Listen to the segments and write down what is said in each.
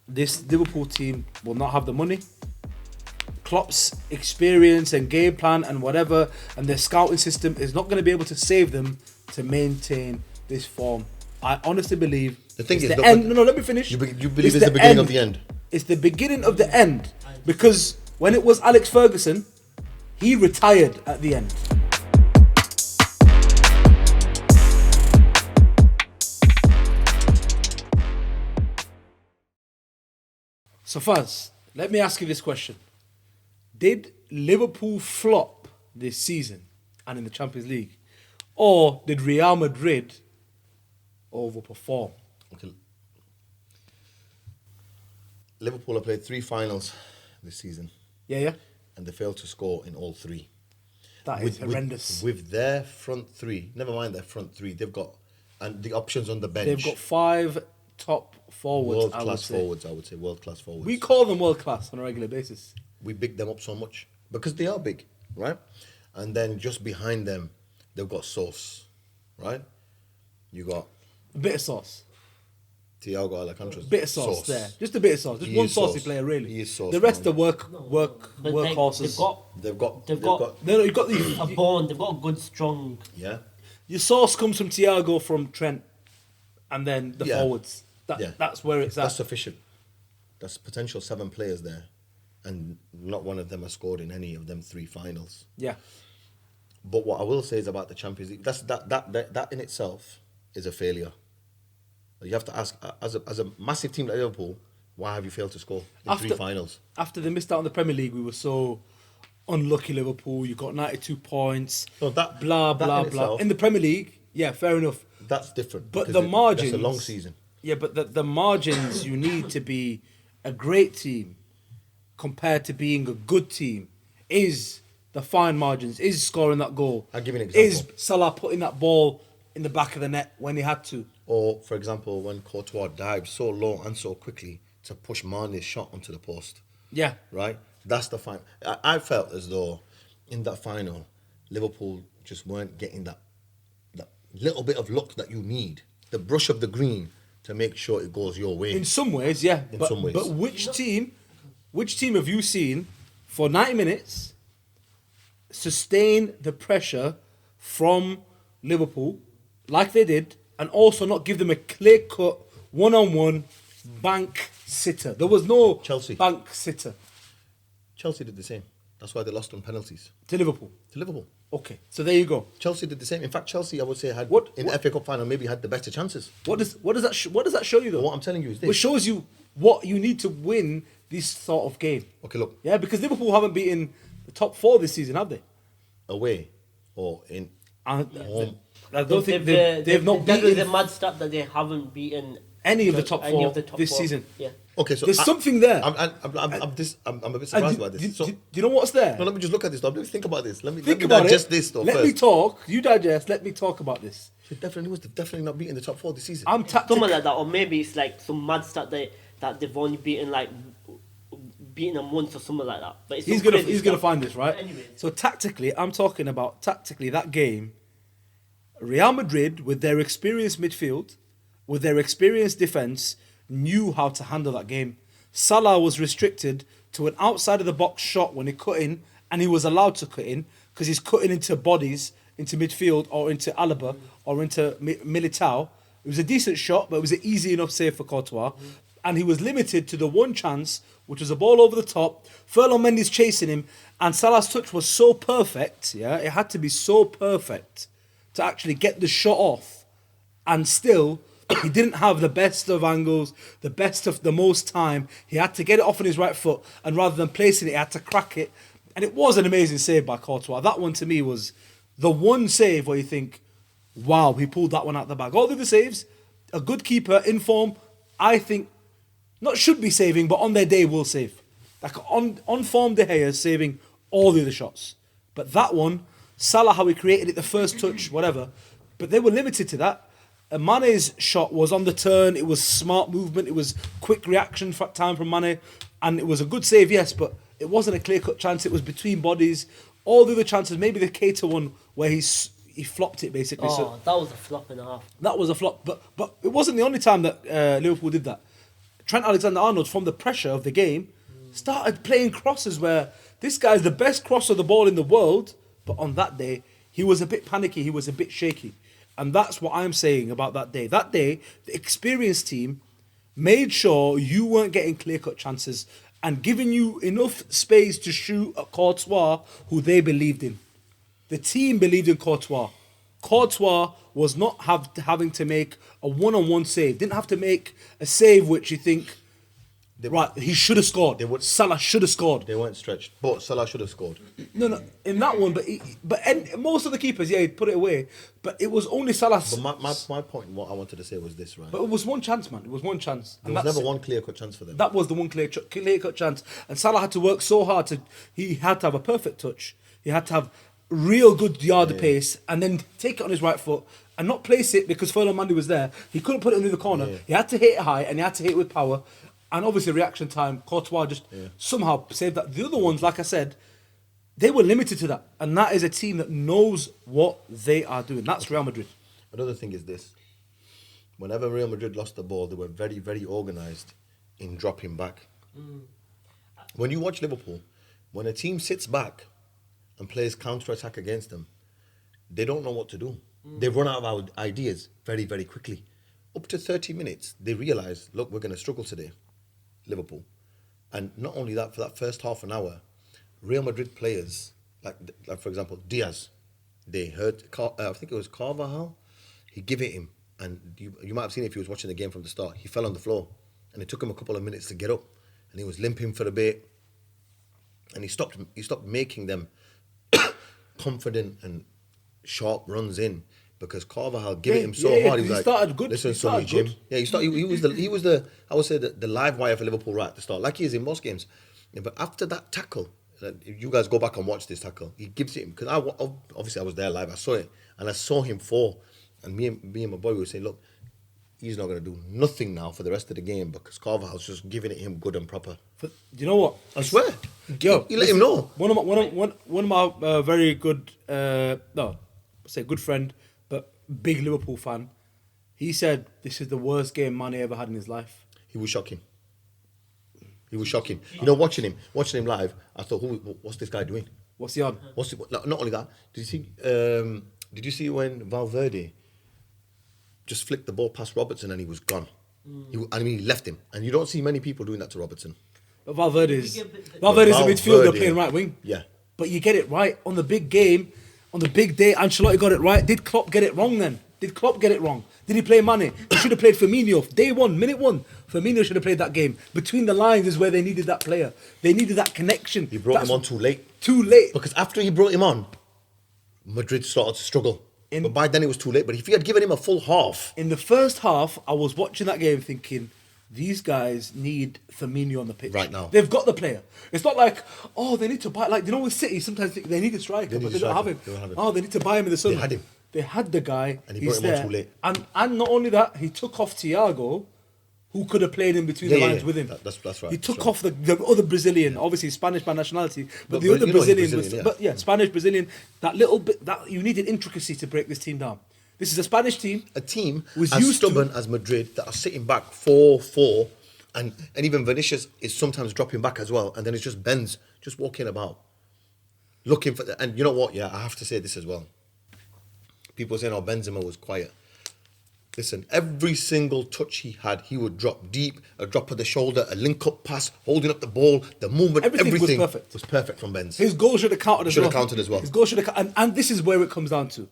this Liverpool team will not have the money. Klopp's experience and game plan and whatever, and their scouting system is not going to be able to save them to maintain this form. I honestly believe The thing it's is, the end. No, let me finish. You believe it's the beginning of the end. It's the beginning of the end, because when it was Alex Ferguson, he retired at the end. So Faz, let me ask you this question. Did Liverpool flop this season and in the Champions League? Or did Real Madrid overperform? Okay. Liverpool have played 3 finals this season. Yeah. And they failed to score in all 3. That is horrendous. With their front 3, never mind their front 3, they've got, and the options on the bench. They've got 5 top forwards. World-class forwards, I would say. World-class forwards. We call them world-class on a regular basis. We big them up so much because they are big, right? And then just behind them, they've got sauce, right? You got A bit of sauce. Thiago Alcantar's Bit of sauce there. Just a bit of sauce. Just one saucy player, really. He is sauce. The rest man. are workhorses. They've got. No, you've got a bone. They've got a good, strong. Yeah. Your sauce comes from Thiago, from Trent, and then the forwards. That's where it's at. That's sufficient. That's potential 7 players there, and not one of them has scored in any of them 3 finals. Yeah. But what I will say is about the Champions League, that in itself is a failure. You have to ask, as a massive team like Liverpool, why have you failed to score in 3 finals? After they missed out on the Premier League, we were so unlucky. Liverpool, you got 92 points. No, that blah that blah in blah. itself, In the Premier League, yeah, fair enough. That's different. But because the margins, that's a long season. Yeah, but the margins you need to be a great team compared to being a good team is the fine margins, is scoring that goal. I'll give you an example. Is Salah putting that ball in the back of the net when he had to? Or, for example, when Courtois dived so low and so quickly to push Mane's shot onto the post. Yeah. Right? That's the final. I felt as though in that final, Liverpool just weren't getting that little bit of luck that you need. The brush of the green to make sure it goes your way. In some ways, yeah. In some ways. But which team have you seen for 90 minutes sustain the pressure from Liverpool like they did, and also not give them a clear-cut, one-on-one bank sitter? There was no Chelsea. bank sitter. Chelsea did the same. That's why they lost on penalties. To Liverpool. Okay, so there you go. Chelsea did the same. In fact, Chelsea, I would say, had in the FA Cup final maybe had the better chances. What does that show you though? But what I'm telling you is this. It shows you what you need to win this sort of game. Okay, look. Yeah, because Liverpool haven't beaten the top 4 this season, have they? Away or in home. I don't think they've not beaten the mad stat that they haven't beaten any of the top 4 this season. Yeah. Okay, so there's something there. I'm a bit surprised by this. Do you know what's there? No, let me just look at this. Let me think about this. Let me about digest it. this though. Let first. me talk. You digest. Let me talk about this. It definitely was definitely not beating the top 4 this season. Something like that, or maybe it's like some mad stat that they've only beaten them once or something like that. But it's he's gonna find this, right? Anyway. So tactically, I'm talking about that game. Real Madrid, with their experienced midfield, with their experienced defense, knew how to handle that game. Salah was restricted to an outside of the box shot when he cut in, and he was allowed to cut in because he's cutting into bodies, into midfield or into Alaba or into Militao. It was a decent shot, but it was an easy enough save for Courtois. And he was limited to the one chance, which was a ball over the top. Ferland Mendy's chasing him, and Salah's touch was so perfect, yeah, it had to be so perfect to actually get the shot off, and still he didn't have the best of angles, the best of the most time. He had to get it off on his right foot, and rather than placing it, he had to crack it. And it was an amazing save by Courtois. That one to me was the one save where you think, wow, he pulled that one out the bag. All the other saves, a good keeper in form, I think, not should be saving, but on their day will save. Like on form, De Gea is saving all the other shots. But that one, Salah, how he created it, the first touch, whatever. But they were limited to that. Mane's shot was on the turn. It was smart movement. It was quick reaction time from Mane. And it was a good save, yes, but it wasn't a clear-cut chance. It was between bodies. All the other chances, maybe the Keita one where he flopped it, basically. Oh, that was a flop and a half. That was a flop. But it wasn't the only time that Liverpool did that. Trent Alexander-Arnold, from the pressure of the game, started playing crosses where this guy's the best crosser of the ball in the world, but on that day, he was a bit panicky, he was a bit shaky. And that's what I'm saying about that day. That day, the experienced team made sure you weren't getting clear-cut chances and giving you enough space to shoot at Courtois, who they believed in. The team believed in Courtois. Courtois was not having to make a one-on-one save. Didn't have to make a save which you think, he should have scored. Salah should have scored. They weren't stretched, but Salah should have scored. No, in that one, and most of the keepers, he'd put it away. But it was only Salah. But my point, what I wanted to say was this, right? But it was one chance, man. It was one chance. There was never one clear-cut chance for them. That was the one clear-cut chance. And Salah had to work so hard he had to have a perfect touch. He had to have real good yard of pace and then take it on his right foot and not place it because Fernando Mendy was there. He couldn't put it into the corner. Yeah. He had to hit it high and he had to hit it with power. And obviously reaction time, Courtois just somehow saved that. The other ones, like I said, they were limited to that. And that is a team that knows what they are doing. That's Real Madrid. Another thing is this. Whenever Real Madrid lost the ball, they were very, very organised in dropping back. When you watch Liverpool, when a team sits back and plays counter-attack against them, they don't know what to do. They run out of ideas very, very quickly. Up to 30 minutes, they realise, look, we're going to struggle today, Liverpool. And not only that, for that first half an hour, Real Madrid players, like for example, Diaz, they heard, I think it was Carvajal, he gave it him. And you might have seen it if you was watching the game from the start. He fell on the floor and it took him a couple of minutes to get up. And he was limping for a bit. And he stopped making them confident and sharp runs in because Carvajal gave it him so hard. He was started good. Listen, Sonny Jim. Yeah, he was the I would say the live wire for Liverpool right at the start, like he is in most games. Yeah, but after that tackle, if you guys go back and watch this tackle, he gives it him because obviously I was there live. I saw it and I saw him fall. And me and my boy were saying, look, he's not going to do nothing now for the rest of the game because Carvajal's just giving it him good and proper. Do you know what? I swear. Yo, you let him know. One of my very good, good friend, but big Liverpool fan. He said this is the worst game Mane ever had in his life. He was shocking. You know, watching him live, I thought, what's this guy doing? What's he on? Not only that, did you see when Valverde just flicked the ball past Robertson and he was gone? He left him. And you don't see many people doing that to Robertson. But Valverde's a midfielder playing right wing. Yeah. But you get it right on the big game, on the big day. Ancelotti got it right. Did Klopp get it wrong then? Did Klopp get it wrong? Did he play Mane? He should have played Firmino. Day one, minute one. Firmino should have played that game. Between the lines is where they needed that player. They needed that connection. He brought him on too late. Because after he brought him on, Madrid started to struggle. But by then it was too late. But if he had given him a full half... In the first half, I was watching that game thinking, these guys need Firmino on the pitch. Right now. They've got the player. It's not like, they need to buy... Like, with City, sometimes they need a striker, but they don't have him. They need to buy him in the summer. They had him. They had the guy. And he brought him on too late. And not only that, he took off Thiago, who could have played in between the lines with him. That's right. He took off the other Brazilian, obviously Spanish by nationality, but the other Brazilian was, Spanish Brazilian. That little bit that you needed intricacy to break this team down. This is a Spanish team. A team as stubborn as Madrid that are sitting back 4-4, and even Vinicius is sometimes dropping back as well, and then it's just Benz just walking about, looking for. And you know what? Yeah, I have to say this as well. People saying, Benzema was quiet. Listen, every single touch he had, he would drop deep, a drop of the shoulder, a link-up pass, holding up the ball, the movement, everything was perfect from Benz. His goal should have counted as well. His goal should have, and this is where it comes down to.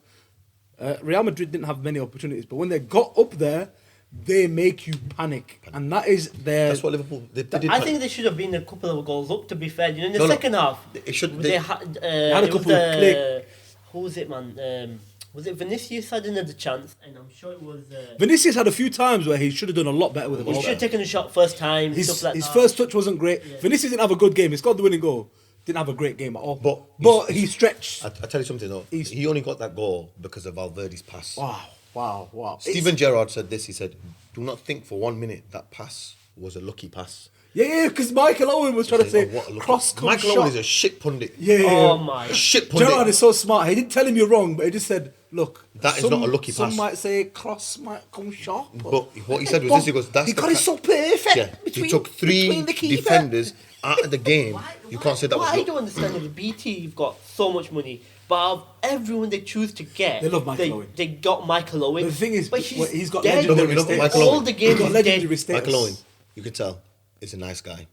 Real Madrid didn't have many opportunities, but when they got up there, they make you panic. And that is their... That's what Liverpool... I think they should have been a couple of goals up, to be fair. In the second half, they had a couple of clear... Who was it, man? Was it Vinicius had another chance? And I'm sure it was... Vinicius had a few times where he should have done a lot better with the ball. He should have taken a shot first time. His first touch wasn't great. Yeah. Vinicius didn't have a good game. He scored the winning goal. Didn't have a great game at all. But he stretched. I tell you something though. He only got that goal because of Valverde's pass. Wow. Steven Gerrard said this. He said, do not think for 1 minute that pass was a lucky pass. Yeah, because Michael Owen was trying to say cross-court Michael Owen is a shit pundit. Yeah. Oh my. A shit pundit. Gerrard is so smart. He didn't tell him you're wrong, but he just said, Look, that is not a lucky pass. Some might say cross might come sharp. But what he said was this: he goes, "That's he got it so perfect." Yeah, he took 3 defenders out of the game. You can't say that was. I don't understand it. BT have got so much money, but of everyone they choose to get, they love Michael Owen. They got Michael Owen. But the thing is, he's got dead. legendary mistakes. All the games he's dead. Michael Owen, you can tell, is a nice guy,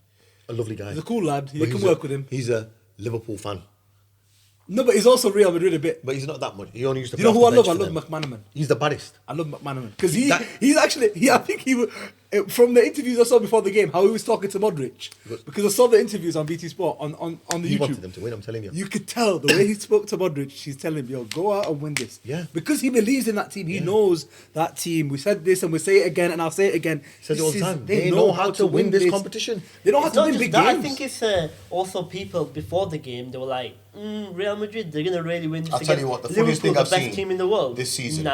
a lovely guy. He's a cool lad. You can work with him. He's a Liverpool fan. No, but he's also Real Madrid a bit. But he's not that much. He only used to. You know who I love? I love McManaman. He's the baddest. I love McManaman because he's actually I think he was from the interviews I saw before the game how he was talking to Modric because I saw the interviews on BT Sport on the YouTube. He wanted them to win. I'm telling you. You could tell the way he spoke to Modric. He's telling him, "Yo, go out and win this." Yeah. Because he believes in that team. He knows that team. We said this and we say it again and I'll say it again. He says it all the time. They know how to win this competition. They know how to win big games. I think it's also people before the game they were like, Real Madrid, they're gonna really win this. I'll tell you what, the funniest thing I've the best seen team in the world this season.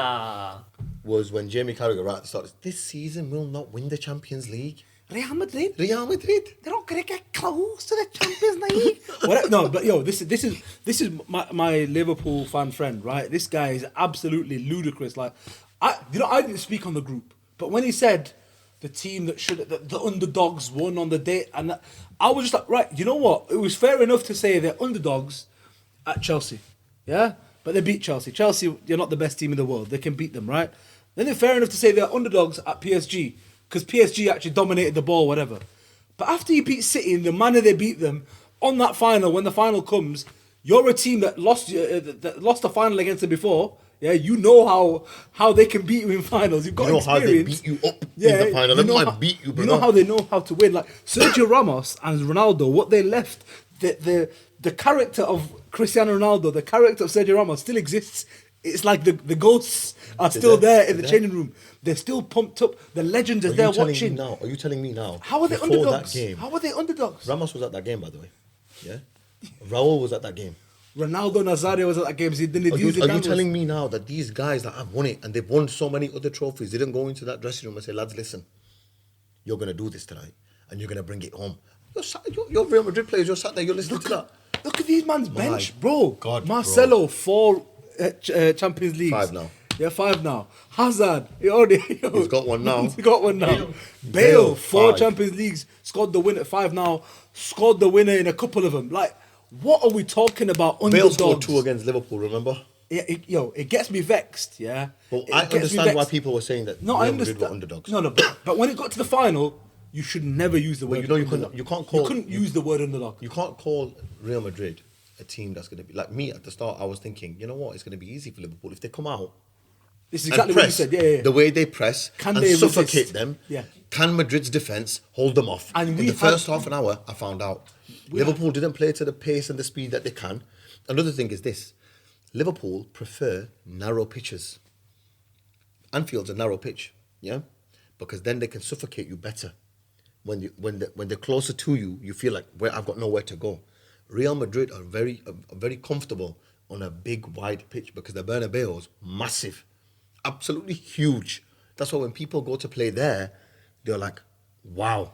Was when Jamie Carragher right at the start. This season will not win the Champions League. Real Madrid. They're not gonna get close to the Champions League. No, but yo, this is my Liverpool fan friend, right? This guy is absolutely ludicrous. Like, I didn't speak on the group, but when he said the team the underdogs won on the day, and I was just like, right, you know what? It was fair enough to say they're underdogs at Chelsea, yeah, but they beat Chelsea. Chelsea, you're not the best team in the world. They can beat them, right? Then they're fair enough to say they're underdogs at PSG. Because PSG actually dominated the ball, whatever. But after you beat City in the manner they beat them, on that final, when the final comes, you're a team that lost the final against them before. Yeah, you know how they can beat you in finals. You've got experience. How they beat you up in the final. They might beat you, bro. You know how they know how to win. Like Sergio Ramos and Ronaldo, what they left, the character of Cristiano Ronaldo, the character of Sergio Ramos still exists. It's like the ghosts are still there in the changing room. They're still pumped up. The legends are there watching. Are you telling me now? How are they underdogs? How are they underdogs? Ramos was at that game, by the way. Yeah? Raul was at that game. Ronaldo Nazario was at that game. Are you telling me now that these guys that have won it and they've won so many other trophies didn't go into that dressing room and say, lads, listen, you're going to do this tonight and you're going to bring it home. You're Real Madrid players. You're sat there. You're listening to that. Look at these man's bench, bro. God, Marcelo, 4 Champions Leagues. 5 now. Yeah, 5 now. Hazard, he's got one now. He's got one now. Bale, 4 Champions Leagues, scored the winner at 5 now. Scored the winner in a couple of them. Like, what are we talking about? Bale scored 2 against Liverpool. Remember? Yeah, it gets me vexed. Yeah. Well, I understand why people were saying that. No, I understand. Were underdogs. No, but when it got to the final, you should never use the word. You couldn't use the word underdog. You can't call Real Madrid a team that's going to be like me at the start. I was thinking, you know what? It's going to be easy for Liverpool if they come out. This is exactly what you said. Yeah. The way they press can and they suffocate resist? them. Yeah. Can Madrid's defense hold them off? And in the first half an hour, I found out Liverpool didn't play to the pace and the speed that they can. Another thing is this: Liverpool prefer narrow pitches. Anfield's a narrow pitch, yeah, because then they can suffocate you better. When they're closer to you, you feel like I've got nowhere to go. Real Madrid are very comfortable on a big wide pitch because the Bernabeu is massive, absolutely huge. That's why when people go to play there, they're like, "Wow,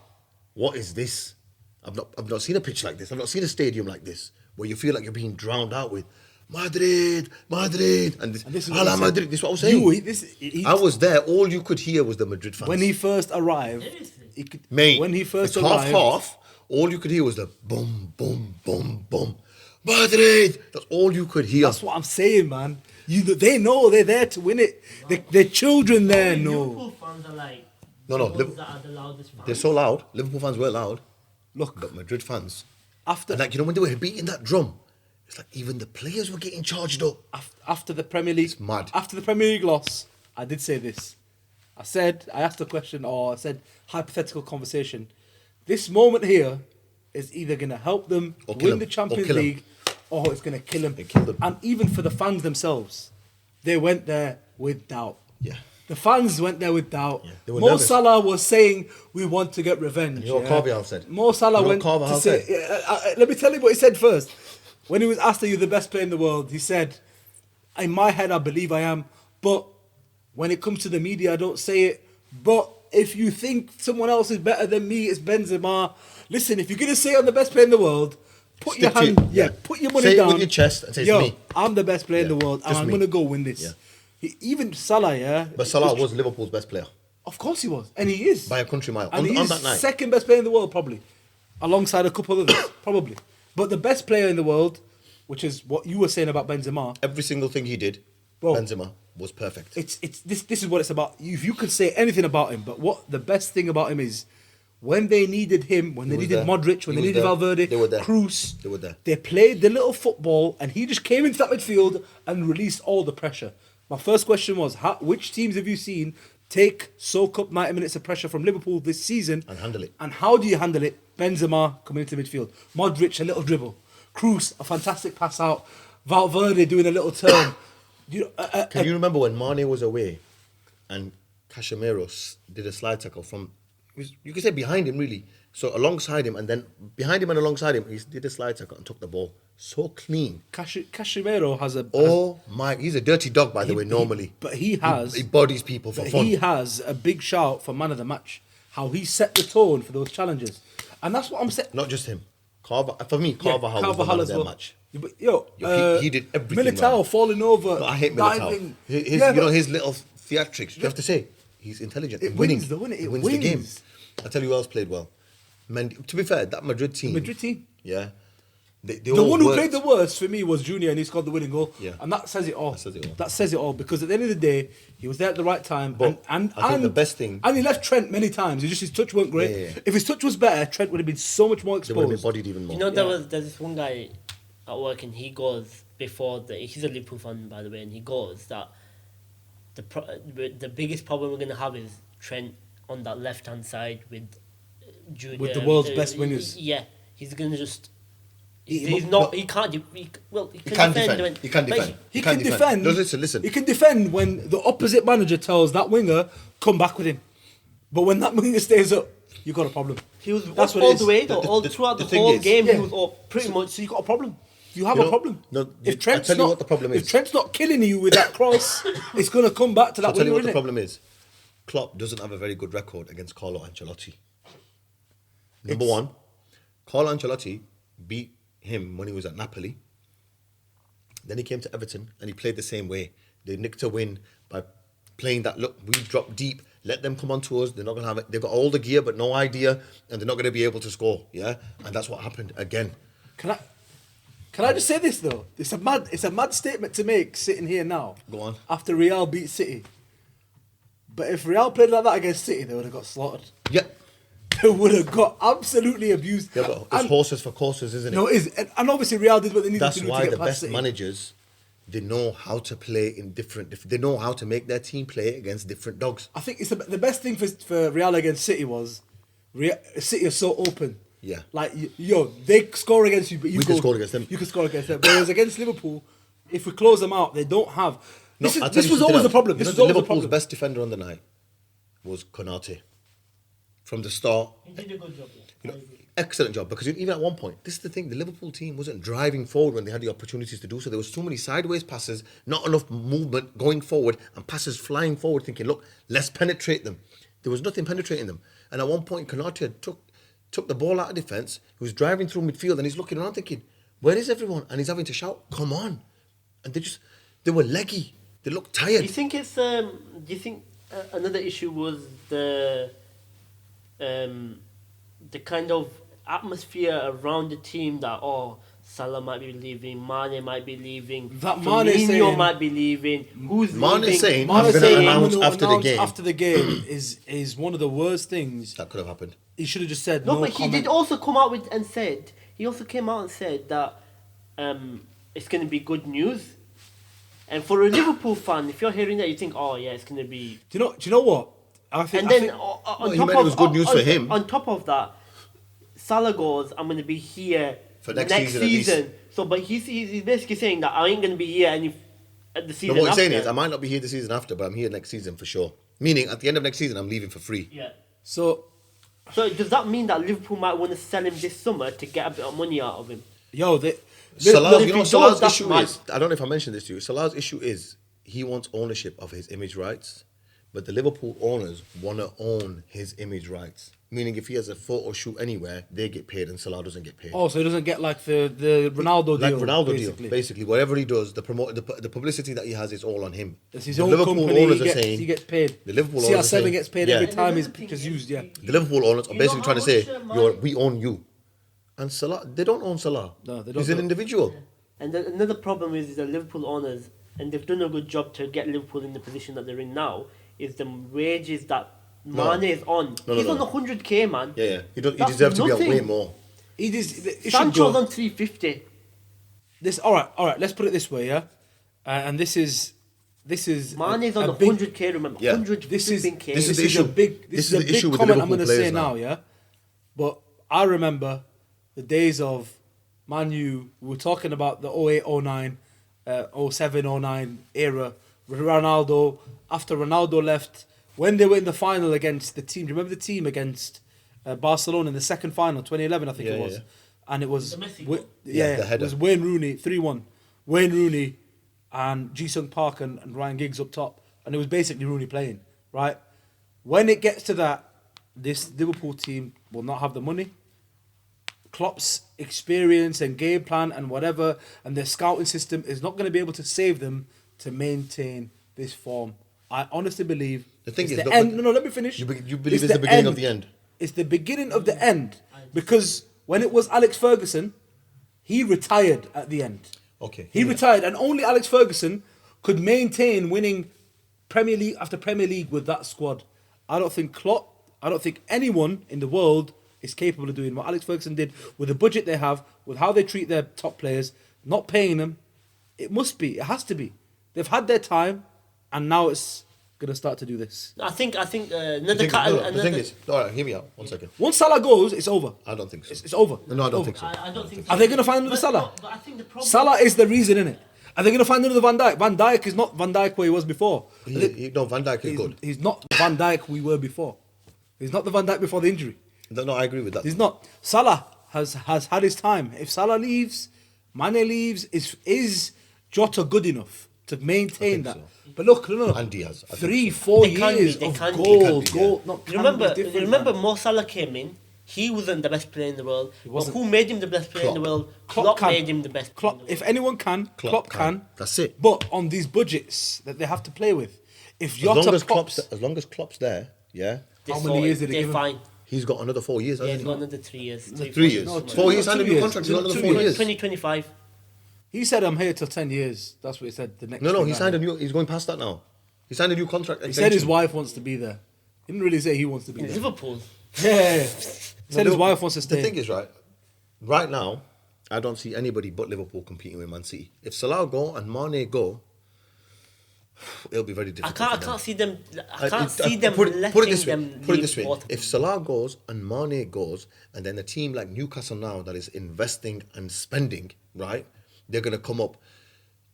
what is this? I've not seen a pitch like this. I've not seen a stadium like this where you feel like you're being drowned out with Madrid, and this Hala Madrid." This is what I was saying. I was there. All you could hear was the Madrid fans. When he first arrived, half. All you could hear was the boom, boom, boom, boom. Madrid! That's all you could hear. That's what I'm saying, man. They know they're there to win it. Their children there know. Liverpool fans are like... No. They're so loud. Liverpool fans were loud. Look. But Madrid fans... After... And when they were beating that drum, it's like even the players were getting charged up. After the Premier League... It's mad. After the Premier League loss, I did say this. I asked a question, or I said, hypothetical conversation. This moment here is either going to help them win the Champions League or it's going to kill them. And even for the fans themselves, they went there with doubt. Yeah. The fans went there with doubt. Yeah. Mo Salah was saying, we want to get revenge. And you know what Carvajal said? Mo Salah went to say... let me tell you what he said first. When he was asked, are you the best player in the world? He said, in my head, I believe I am. But when it comes to the media, I don't say it. But if you think someone else is better than me, it's Benzema. Listen, if you're going to say I'm the best player in the world, put Stick your to hand, it, yeah. put your money Say it down with your chest and say, it's yo, me. I'm the best player in Yeah, the world, and just I'm me. gonna go win this. Even Salah, yeah. But Salah was Liverpool's best player. Of course he was, and he is By a country mile. And On he is that night. second best player in the world, probably, alongside a couple others, probably. But the best player in the world, which is what you were saying about Benzema. Every single thing he did, Bro, Benzema, was perfect. It's this is what it's about. If you could say anything about him, but what the best thing about him is, when they needed him, when they was needed there. Modric, when He they was needed there. Valverde, They were there. Cruz, They were there. They played the little football, and he just came into that midfield and released all the pressure. My first question was, which teams have you seen soak up 90 minutes of pressure from Liverpool this season And handle it. And how do you handle it? Benzema coming into midfield, Modric a little dribble, Cruz a fantastic pass out, Valverde doing a little turn. Can you remember when Mane was away and Casemiro did a slide tackle from, you could say behind him really, so alongside him and then behind him and alongside him, he did a slide tackle and took the ball. So clean. Casemiro has a... He's a dirty dog by the way normally. But he has... He bodies people for fun. He has a big shout for man of the match. How he set the tone for those challenges. And that's what I'm saying. Not just him. For me, Carvajal was the man of their match. He did everything Militao well. falling over. No, I hate Militao. His little theatrics. You have to say he's intelligent. It winning. wins though, innit? He It wins the game. wins. I tell you who else played well. To be fair, that Madrid team. Yeah. The one who played the worst for me was Junior, and he scored the winning goal. Yeah. And that says it all. That says it all. Because at the end of the day, he was there at the right time. But I think the best thing... And he left Trent many times. His touch weren't great. Yeah. If his touch was better, Trent would have been so much more exposed. They would have been bodied even more. You know, there's this one guy at work, and he goes he's a Liverpool fan, by the way, and he goes that the biggest problem we're going to have is Trent on that left-hand side with Junior. With the world's best wingers. Yeah. He's going to just... He can defend. He can defend. No, listen. He can defend when the opposite manager tells that winger, come back with him. But when that winger stays up, you got a problem. He was up all the way, though. All throughout the whole game, he was up pretty much. So you got a problem. You have a problem. No, if I'll tell you what the problem is. If Trent's not killing you with that cross, it's going to come back to that I'll tell you winger, what the innit? problem is. Klopp doesn't have a very good record against Carlo Ancelotti. Number one, Carlo Ancelotti beat him when he was at Napoli. Then he came to Everton and he played the same way. They nicked a win by playing that, look, we drop deep, let them come on to us, they're not going to have it. They've got all the gear but no idea, and they're not going to be able to score, yeah? And that's what happened again. Can I just say this though? It's a mad statement to make sitting here now. Go on. After Real beat City. But if Real played like that against City, they would have got slaughtered. Yeah. They would have got absolutely abused. Yeah, but it's horses for courses, isn't it? No, it is. And obviously Real did what they needed to do to get past That's why the best City. managers, they know how to play in they know how to make their team play against different dogs. I think it's the best thing for Real against City was City are so open. Yeah. Like, they score against you, but We can score against them. You can score against them. Whereas against Liverpool, if we close them out, they don't have... This I'll tell you was something always the else. problem. You This know, was always the Liverpool's problem. best defender on the night was Konate. From the start. He did a good job. Excellent job, because even at one point, this is the thing, the Liverpool team wasn't driving forward when they had the opportunities to do so. There was too many sideways passes, not enough movement going forward, and passes flying forward thinking, look, let's penetrate them. There was nothing penetrating them. And at one point, Konate took the ball out of defence, he was driving through midfield, and he's looking around thinking, where is everyone? And he's having to shout, come on. And they were leggy. They looked tired. Do you think it's do you think another issue was the kind of atmosphere around the team that Salah might be leaving, Mane might be leaving, Firmino might be leaving. Who's Mane leaving? saying Mane I'm going saying to announce I'm after gonna the game. After the game is one of the worst things. That could have happened. He should have just said No, no but he comment. did also come out and said that it's going to be good news. And for a Liverpool fan, if you're hearing that, you think, oh yeah, it's going to be. Do you know what? On he meant it was good news for him. On top of that, Salah goes, I'm going to be here for next season. So, but he's basically saying that I ain't going to be here at the season. No, what he's after. saying is I might not be here the season after, but I'm here next season for sure. Meaning at the end of next season, I'm leaving for free. Yeah. So does that mean that Liverpool might want to sell him this summer to get a bit of money out of him? Salah's issue is, I don't know if I mentioned this to you, Salah's issue is he wants ownership of his image rights, but the Liverpool owners want to own his image rights. Meaning, if he has a photo shoot anywhere, they get paid, and Salah doesn't get paid. Oh, so he doesn't get like the Ronaldo Like deal. Ronaldo basically. deal, basically, whatever he does, the publicity that he has is all on him. It's his The own Liverpool company. owners He are gets, saying he gets paid. the Liverpool owners are CR7 saying- gets paid yeah. every And time another his thing picture's is, used. Yeah. The Liverpool owners are You know basically how trying to say, much, we own you. And Salah, they don't own Salah. No, they don't. He's an individual. And another problem is the Liverpool owners, and they've done a good job to get Liverpool in the position that they're in now, is the wages that Mane is on. He's on 100k, man. Yeah. He That's deserves to be on nothing. way more. He should Sancho's go. on 350. All right. Let's put it this way, yeah. And this is Mane's on a big- 100k, remember? Yeah. 100 This is flipping K. This is the a issue. big. This This is a is the issue big with the comment I'm Liverpool going to say players now, now. yeah. But I remember the days of Man U. We were talking about the 08, 09, 07, 09 era with Ronaldo. After Ronaldo left, when they were in the final against the team. Do you remember the team against Barcelona in the second final, 2011, I think Yeah, it was. yeah. And it was The Messi Wa- goal? Yeah, the it header. was Wayne Rooney 3-1. Wayne Rooney and Ji-Sung Park and Ryan Giggs up top, and it was basically Rooney playing, right? When it gets to that, this Liverpool team will not have the money. Klopp's experience and game plan and whatever, and their scouting system is not going to be able to save them to maintain this form. I honestly believe The thing it's is, the look, end. No, let me finish. you believe it's the beginning of the end? It's the beginning of the end, because when it was Alex Ferguson, he retired at the end. Okay. He retired, and only Alex Ferguson could maintain winning Premier League after Premier League with that squad. I don't think Klopp, I don't think anyone in the world is capable of doing what Alex Ferguson did with the budget they have, with how they treat their top players, not paying them. It has to be. They've had their time, and now it's going to start to do this. I think The another thing, cut. the thing is, all right, hear me out. 1 second. Once Salah goes, it's over. I don't think so. It's over. No, I don't Over. think so. I don't think. Are they going to find another Salah? But I think the problem. Salah is the reason, innit? Are they going to find another Van Dijk? Van Dijk is not Van Dijk where he was before. No, Van Dijk is good. He's not the Van Dijk we were before. He's not the Van Dijk before the injury. No, I agree with that. He's not. Salah has had his time. If Salah leaves, Mane leaves, is Jota good enough to maintain that? so. But look, no. And Diaz, I think 3-4 They can be, years they of can be. gold. They can be, Gold. Not can Remember, be different, remember, man. Mo Salah came in. He wasn't the best player in the world. But wasn't. who made him the best player in the Klopp. world? Klopp Klopp can. made him the best player in Klopp, the world. if anyone can, Klopp can. That's it. But on these budgets that they have to play with, if As long Jota as pops, Klopp's there, yeah, They How saw many it, years did they they're give him? fine. he's got another 4 years, Yeah, hasn't he's he? got another 3 years. 3 years. No, 4 years, no, signed a 2 new years. contract, he's got another 2 4 years. years. 2025. he said, "I'm here till 10 years." That's what he said. The next. No, thing he I signed a heard. new, he's going past that now. He signed a new contract. He said his wife wants to be there. He didn't really say he wants to be In there. Liverpool. Yeah. He said his wife wants to stay. The thing is, right now, I don't see anybody but Liverpool competing with Man City. If Salah go and Mane go, it'll be very I difficult. can't. I for can't see them. I can't I- see them put it letting this way. them. Put it leave this way. bottom. If Salah goes and Mane goes, and then a team like Newcastle now that is investing and spending, right? They're gonna come up.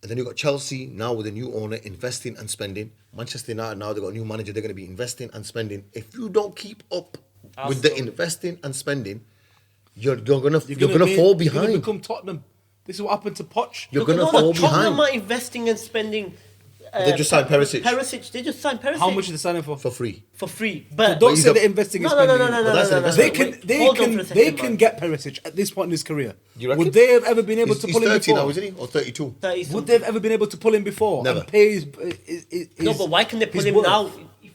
And then you've got Chelsea now with a new owner investing and spending. Manchester United now they've got a new manager. They're going to be investing and spending. If you don't keep up with the Arsenal. investing and spending, you're gonna fall You're gonna behind. become Tottenham. This is what happened to Poch. You're Look, gonna no, fall Tottenham behind are investing and spending. They just signed Perisic. They just signed Perisic. How much are they signing for? for free. for free? But Don't he's say a- they're investing and no, no, no, spending. no, no, But no, that's no, an no, no. They investment. can, they Hold on can, for a they second, can man. get Perisic at this point in his career. You reckon? Would they have ever been able He's, to he's pull him 30 before? now, isn't he? Or 32? 30 Would something. they have ever been able to pull him before? Never. And pay his No, but why can they pull his him worth? now?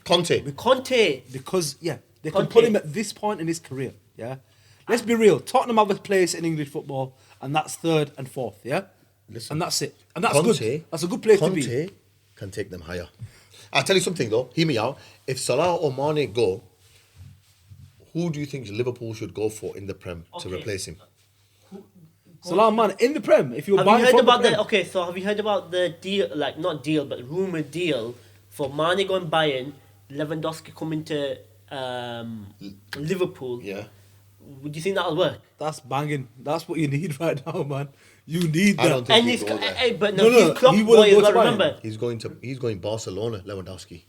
Conte. Conte. Because they can Conte. pull him at this point in his career. Yeah, let's be real. Tottenham have a place in English football, and that's third and fourth. Yeah, Listen, and that's it. And that's Conte, good. That's a good place to be. Conte can take them higher. I'll tell you something though. Hear me out. If Salah or Mane go, who do you think Liverpool should go for in the Prem to Okay. replace him? Salah man in the Prem. If you're Have you buying heard from about the the? Prem, Okay, so have you heard about the deal? Like not deal, but rumored deal for Mane going Bayern, Lewandowski coming to Liverpool. Yeah. Would you think that'll work? that's banging. That's what you need right now, man. You need I that. don't think And he'd he's go there. but No, no, no, he's Klopp he boy wouldn't as go well. to Bayern. Remember? He's going Barcelona, Lewandowski.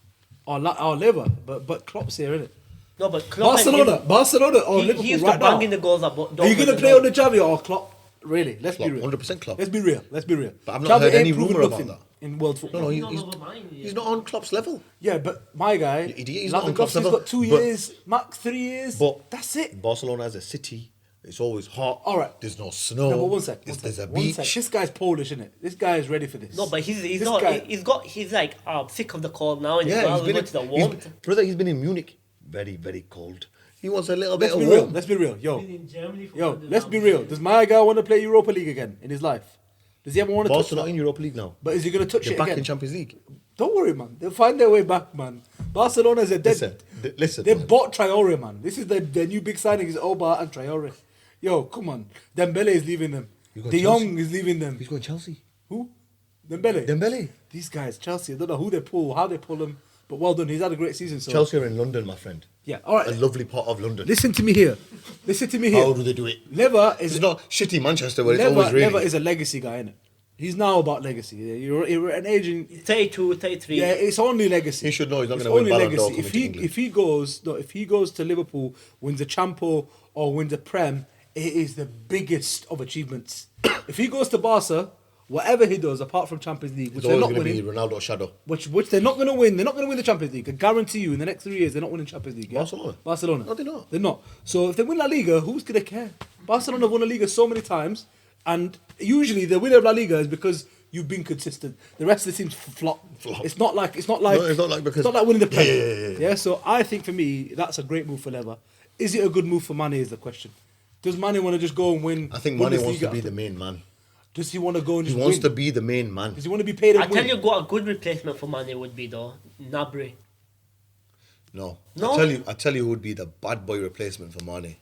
Or Liver, but Klopp's here, isn't it? No, but Klopp Barcelona or he Liverpool used right to bang now. in the goals at Are you gonna play on the Xavi or Klopp? Really? Let's Klopp, be real. 100% Klopp. Let's be real. But I've not heard ain't any proven rumour about nothing. that. in world football. No, He's not over mine, yeah. he's not on Klopp's level. Yeah, but my guy, He's not on Klopp's Lewandowski's level, got 2 but- years, max 3 years. But That's it. Barcelona as a city, it's always hot. All right. There's no snow. No, but one sec. There's a One beach. sec. This guy's Polish, isn't it? This guy is ready for this. No, but he's This not. guy- He's like, I'm sick of the cold now, and Yeah, he's going to the warmth. he's been in Munich. Very, very cold. He wants a little Let's bit be of real. warmth. Let's be real. Yo, in Germany for yo, 100 let's be pounds. real. Does my guy want to play Europa League again in his life? Does he ever want to touch Barcelona that? in Europa League now. But is he going to touch They're it back again? in Champions League. Don't worry, man. They'll find their way back, man. Barcelona's a dead. Listen. They man. bought Traore, man. This is their new big signing is Oba and Traore. Yo, come on. Dembele is leaving them. You got De Chelsea? Jong is leaving them. He's going Chelsea. Who? Dembele. Dembele. These guys, Chelsea. I don't know who they pull, how they pull him, but well done. He's had a great season. So Chelsea are in London, my friend. yeah. All right. A lovely part of London. Listen to me here. Listen to me here. How do they do it? Lever is It's not shitty Manchester where it's always Lever, raining. Lever is a legacy guy, innit? He's now about legacy. You're an agent. 32, 33. Yeah, it's only legacy. He should know he's not It's gonna win only Ballon d'Or legacy. coming to England. If he goes to Liverpool, wins a Champo or wins a Prem, it is the biggest of achievements. If he goes to Barca, whatever he does, apart from Champions League, which It's they're always not going to be winning, Ronaldo's shadow. which they're not going to win. They're not going to win the Champions League. I guarantee you, in the next 3 years, they're not winning Champions League. Yeah? Barcelona? No, they're not. So if they win La Liga, who's going to care? Barcelona have won La Liga so many times, and usually the winner of La Liga is because you've been consistent. The rest of the teams flop. It's not like No, it's not like because- it's not like winning the Premier. Yeah. So I think for me that's a great move for Lever. Is it a good move for Mane? Is the question. Does Mane want to just go and win? I think Mane wants to Bundesliga? be the main man. Does he want to go and He just wants win? to be the main man. Does he want to be paid and I win? tell you what a good replacement for Mane would be though. Nabry. No. No? I tell you who would be the bad boy replacement for Mane.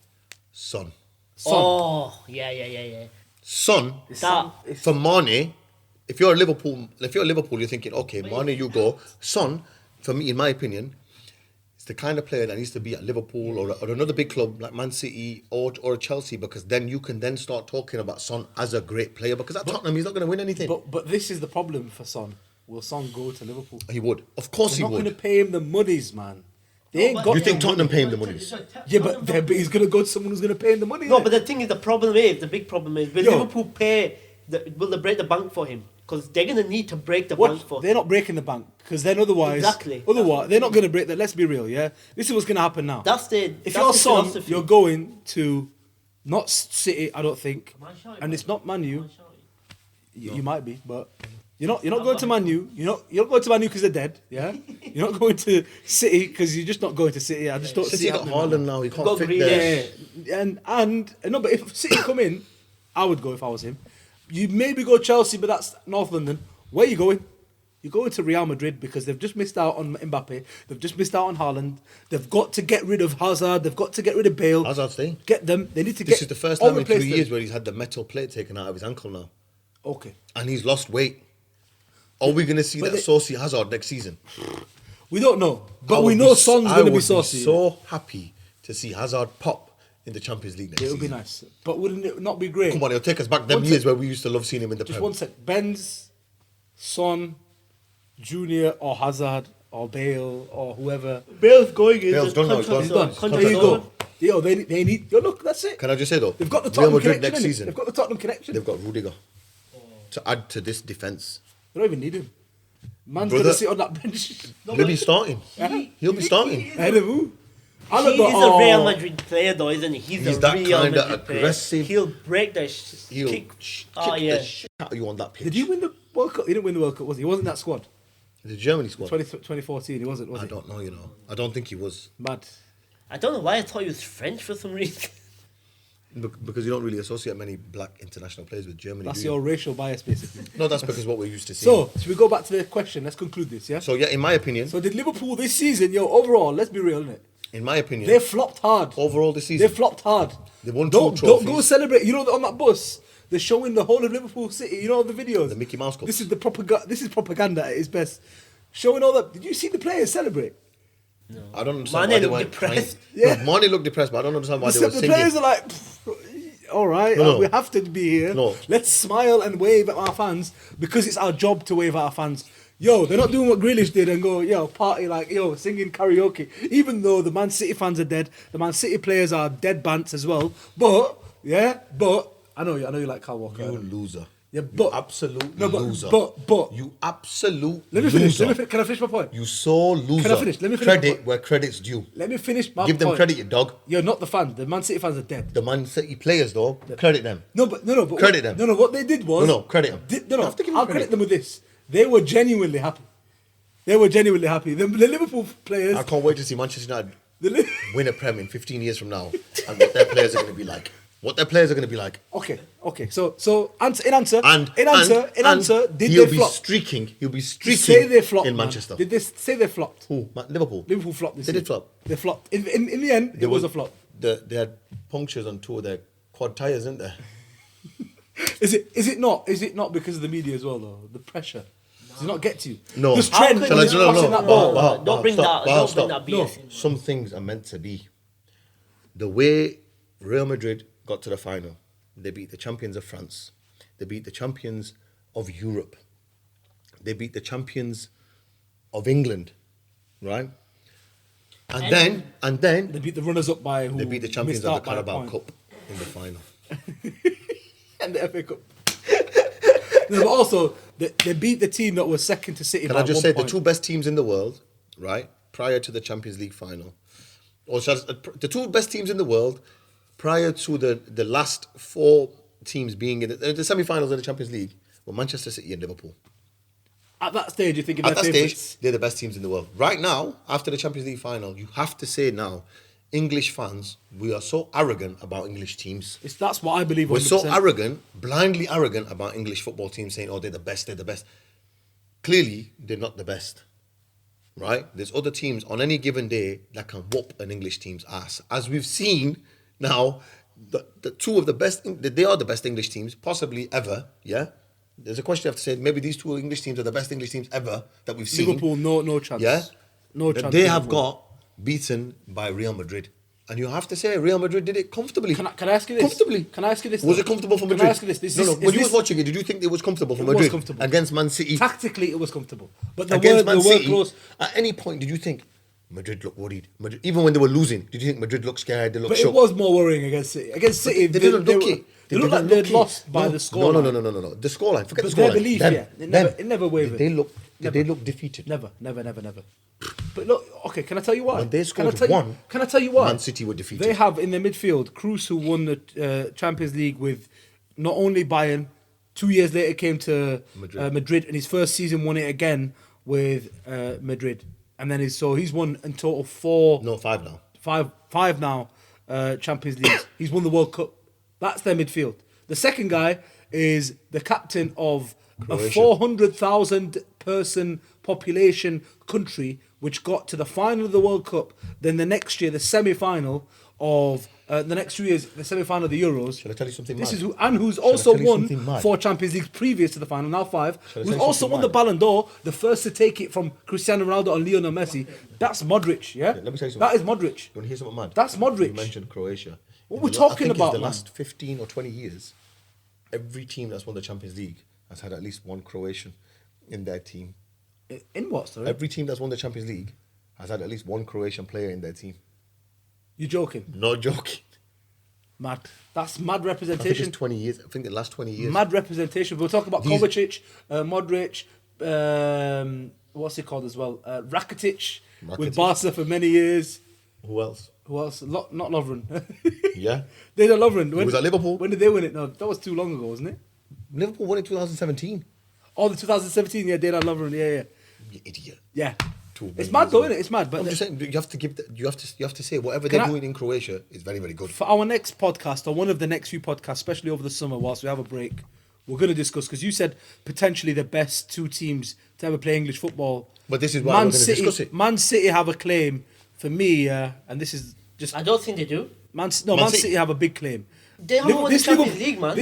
Son. Son. Oh, yeah. Son, That for Mane, if you're Liverpool, you're thinking, okay, Mane, you go. Son, for me, in my opinion, is the kind of player that needs to be at Liverpool or another big club like Man City or Chelsea, because then you can then start talking about Son as a great player, because at Tottenham he's not going to win anything. But this is the problem for Son. Will Son go to Liverpool? He would, of course, They're he not going to would. pay him the monies, man. They ain't got. You think the Tottenham money. pay him the monies? Yeah, but he's going to go to someone who's going to pay him the money. No, innit? but the thing is, the big problem is, will Yo. Liverpool pay? Will they break the bank for him? Because they're gonna need to break the bank for. They're not breaking the bank because then otherwise, Exactly. Otherwise, they're not going to break that. Let's be real, yeah. This is what's going to happen now. That's the. If that's you're the Son, philosophy. you're going to not City, I don't think, and it's not Man U. You might be, but you're not going to Man U. You're not going to Man U because they're dead. Yeah, you're not going to City because you're just not going to City. I just don't see City it got happening. Haaland now, he can't Got fit Grealish. there. Yeah, and no, but if City come in, I would go if I was him. You maybe go Chelsea, but that's North London. Where are you going? You're going to Real Madrid because they've just missed out on Mbappe. They've just missed out on Haaland. They've got to get rid of Hazard. They've got to get rid of Bale. Hazard's staying. Get them. They need to get. This is the first or time in replace 3 them. years where he's had the metal plate taken out of his ankle now. Okay. And he's lost weight. Are we going to see that saucy Hazard next season? We don't know, I but we would know be Son's I going to be would saucy. so happy to see Hazard pop in the Champions League next It would be season. nice, but wouldn't it not be great? Come on, it'll take us back them One years sec. where we used to love seeing him in the Just Prem. one sec. Benz, Son, Junior, or Hazard, or Bale, or whoever. Bale's going in. Bale's the done now, he's contract's gone. done. He's There Contract's you contract's go. done. Yo, they need. Yo, look, that's it. Can I just say though? They've got the Real Tottenham Madrid connection. next innit? season. They've got the Tottenham connection. They've got Rudiger to add to this defence. They don't even need him. Man's Brother- gonna sit on that bench. He'll be starting. He'll be starting. Ahead of who? I He look is a Real Madrid player, though, isn't he? He's a that Real kinda Madrid player. aggressive. He'll break the He'll kick. kick Oh, yeah. the shit out of you on that pitch. Did he win the World Cup? He didn't win the World Cup, was he? He wasn't in that squad. The Germany squad? 2014, he wasn't, was I he? don't know, you know. I don't think he was. Mad. I don't know why I thought he was French for some reason. Because you don't really associate many black international players with Germany. That's do you? your racial bias, basically. No, that's because what we're used to seeing. So, should we go back to the question? Let's conclude this, yeah? So yeah, in my opinion, So, did Liverpool this season, overall, let's be real, innit? in my opinion, They flopped hard. overall this season, They flopped hard. They won don't, two Don't go trophies. celebrate. You know, on that bus, they're showing the whole of Liverpool City. You know the videos. The Mickey Mouse Cup. This is the propaganda. This is propaganda at its best. Showing all that. Did you see the players celebrate? I don't understand Mane why they looked weren't depressed. crying. Yeah. No, Mane looked depressed, but I don't understand why they were The singing. players are like, all right, No, no. we have to be here. No. Let's smile and wave at our fans because it's our job to wave at our fans. Yo, they're not doing what Grealish did and go, yo, party like, yo, singing karaoke. Even though the Man City fans are dead, the Man City players are dead bants as well. But I know you like Kyle Walker. You loser. Yeah, You but absolute no, loser. but You absolute let me finish. loser. Can I finish my point? You so loser. Can I finish? Let me finish my Credit point. where credit's due. Let me finish my Give them point. credit, you dog. You're not the fan. The Man City fans are dead. The Man City players, though, credit them. No, but Credit them. No, what they did was No, credit them. No, You have to give them I'll credit. credit them with this. They were genuinely happy. They were genuinely happy. The Liverpool players. I can't wait to see Manchester United The Li- win a Prem in 15 years from now, and what their players are going to be like. What their players are going to be like. Okay. So in answer, And did he'll they be flop? streaking. He'll be You streaking say they flopped in man. Manchester. Did they say they flopped? Who? Liverpool. Liverpool flopped this They year. did flop. They flopped. In the end, it was a flop. They had punctures on two of their quad tires, isn't there? Is it not? Is it not because of the media as well though? The pressure. Does it not get to you? No. This How trend could when you it's not- crossing no, that ball. Don't bring that Stop. BS in. Some things are meant to be. The way Real Madrid got to the final, they beat the champions of France. They beat the champions of Europe. They beat the champions of England, right? And then They beat the runners up by who they beat the champions missed of the out by a Carabao point. Cup in the final. And the FA Cup. No, but also they beat the team that was second to City. Can by I just 1 say point. the two best teams in the world, right, prior to the Champions League final, the two best teams in the world prior to the last four teams being in the semi-finals of the Champions League were Manchester City and Liverpool. At that stage, you're thinking At they're that favourites. stage, they're the best teams in the world. Right now, after the Champions League final, you have to say now, English fans, we are so arrogant about English teams. That's what I believe. 100%. We're so arrogant, blindly arrogant about English football teams saying, oh, they're the best. Clearly, they're not the best, right? There's other teams on any given day that can whoop an English team's ass. As we've seen now, the two of the best, they are the best English teams, possibly ever, yeah? There's a question you have to say, maybe these two English teams are the best English teams ever that we've seen. Liverpool, no chance. Yeah? No That chance. they have Liverpool. got beaten by Real Madrid. And you have to say Real Madrid did it comfortably. Can I ask you this? Comfortably. Can I ask you this? Was though? it comfortable for Madrid? Can I ask you this? No. Is When you this- was watching it, did you think it was comfortable for It was Madrid comfortable. against Man City? Tactically, it was comfortable. But the Against Man were City, close. at any point, did you think Madrid looked worried? Even when they were losing, did you think Madrid looked scared? They looked But shook? it was more worrying against City. Against City, They didn't look it. They looked like they'd lost by the score. No. The scoreline. Forget But the their scoreline. belief, Them. yeah. It never wavered. Did Never. they look defeated? Never. But look, okay, can I tell you why? When they Can I scored tell you- one, can I tell you why? Man City were defeated. They have in their midfield Cruz, who won the Champions League with not only Bayern. 2 years later, came to Madrid, and his first season won it again with Madrid. And then he's won in total 5 now. five now Champions Leagues. He's won the World Cup. That's their midfield. The second guy is the captain of Croatia. a 400,000 person population country which got to the final of the World Cup. Then the next year, the semi-final of the next 2 years, the semi-final of the Euros. Shall I tell you something This mad? who's Shall I also tell you won something mad? 4 Champions Leagues previous to the final, now 5. Shall I Who's tell you also something won the mad? Ballon d'Or, the first to take it from Cristiano Ronaldo and Lionel Messi. That's Modric, yeah? Let me tell you something. That is Modric. You want to hear something mad? That's Modric. You mentioned Croatia. What In we're the talking I think about, in the man. last 15 or 20 years, every team that's won the Champions League has had at least one Croatian in their team. In what, sorry? Every team that's won the Champions League has had at least one Croatian player in their team. You joking? Not joking. Mad. That's mad I think representation. it's 20 years. I think the last 20 years. Mad representation. We'll talk about These- Kovacic, Modric, what's he called as well? Rakitic, with Rakitic. Barca for many years. Who else? Who else? Not Lovren. Yeah. They don't Lovren. When was at Liverpool. When did they win it? No, that was too long ago, wasn't it? Liverpool won in 2017. Oh, the 2017. Yeah, Daylan Lovren. Yeah. You idiot. Yeah. Too It's many mad years though, ago. isn't it? It's mad. But I'm just saying you have to give. You have to say whatever Can they're I- doing in Croatia is very, very good. for our next podcast, or one of the next few podcasts, especially over the summer, whilst we have a break, we're going to discuss, because you said potentially the best 2 teams to ever play English football. But this is why we're going to discuss it. Man City have a claim for me, and this is just I don't think they do. Man Man City City have a big claim. They haven't won the Champions League, man.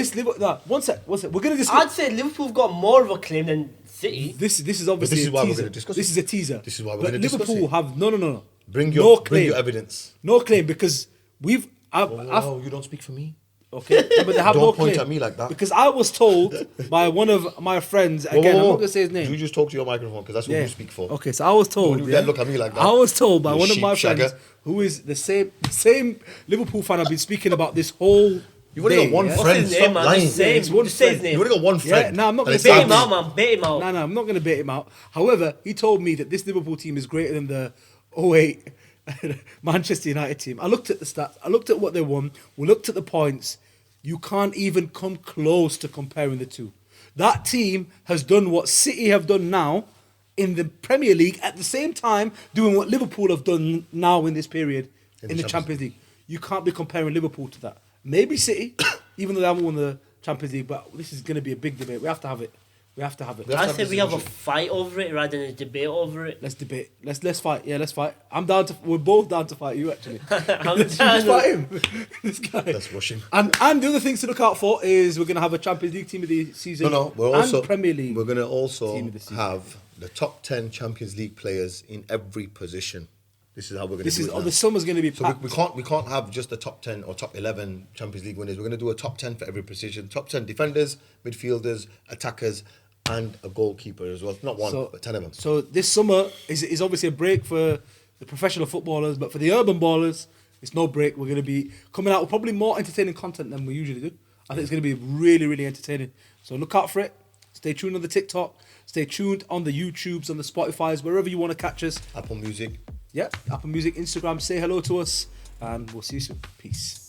One sec. We're going to I'd discuss. say Liverpool's got more of a claim than City. This is obviously this is a why we're teaser. gonna discuss This it. is a teaser. This is why we're But gonna discuss Liverpool it. have no. Bring no your claim. evidence. No claim, because we've. Oh, you don't speak for me. Okay, but they have Don't no point claim. at me like that. Because I was told by one of my friends, again, I'm not going to say his name. You just talk to your microphone because that's what Yeah. you speak for. Okay, so I was told. Don't you dare look at me like that. I was told by You one of my sheep shagger. friends, who is the same Liverpool fan I've been speaking about this whole You've only got one yeah. What's friend. his name, Stop man? lying. Just say It's him. one Just say his friend. name. You've only got one Yeah, friend. no, I'm not And gonna it's say Bait his him name. out, man. Bait him out. No, I'm not going to bait him out. However, he told me that this Liverpool team is greater than the '08 Manchester United team. I looked at the stats. I looked at what they won. We looked at the points. You can't even come close to comparing the two. That team has done what City have done now in the Premier League at the same time doing what Liverpool have done now in this period in the Champions League. You can't be comparing Liverpool to that. Maybe City, even though they haven't won the Champions League, but this is going to be a big debate. We have to have it. We have to have it. We have to I have said this we have a discussion. fight over it rather than a debate over it. Let's debate. Let's fight. Yeah, let's fight. I'm down to. We're both down to fight you actually. I'm Let's down. just fight him. This guy. Let's rush him. And the other things to look out for is we're gonna have a Champions League team of the season. No, we're and also Premier League. We're going to also team of the season. have the top 10 Champions League players in every position. This is how we're going to This do is it now. the summer's gonna be So packed. we can't have just the top 10 or top 11 Champions League winners. We're going to do a top 10 for every position. Top 10 defenders, midfielders, attackers, and a goalkeeper as well. Not one, but 10 of them. So this summer is obviously a break for the professional footballers, but for the urban ballers, it's no break. We're going to be coming out with probably more entertaining content than we usually do. I think it's going to be really, really entertaining. So look out for it. Stay tuned on the TikTok. Stay tuned on the YouTubes, on the Spotifys, wherever you want to catch us. Apple Music. Yeah, Apple Music, Instagram. Say hello to us, and we'll see you soon. Peace.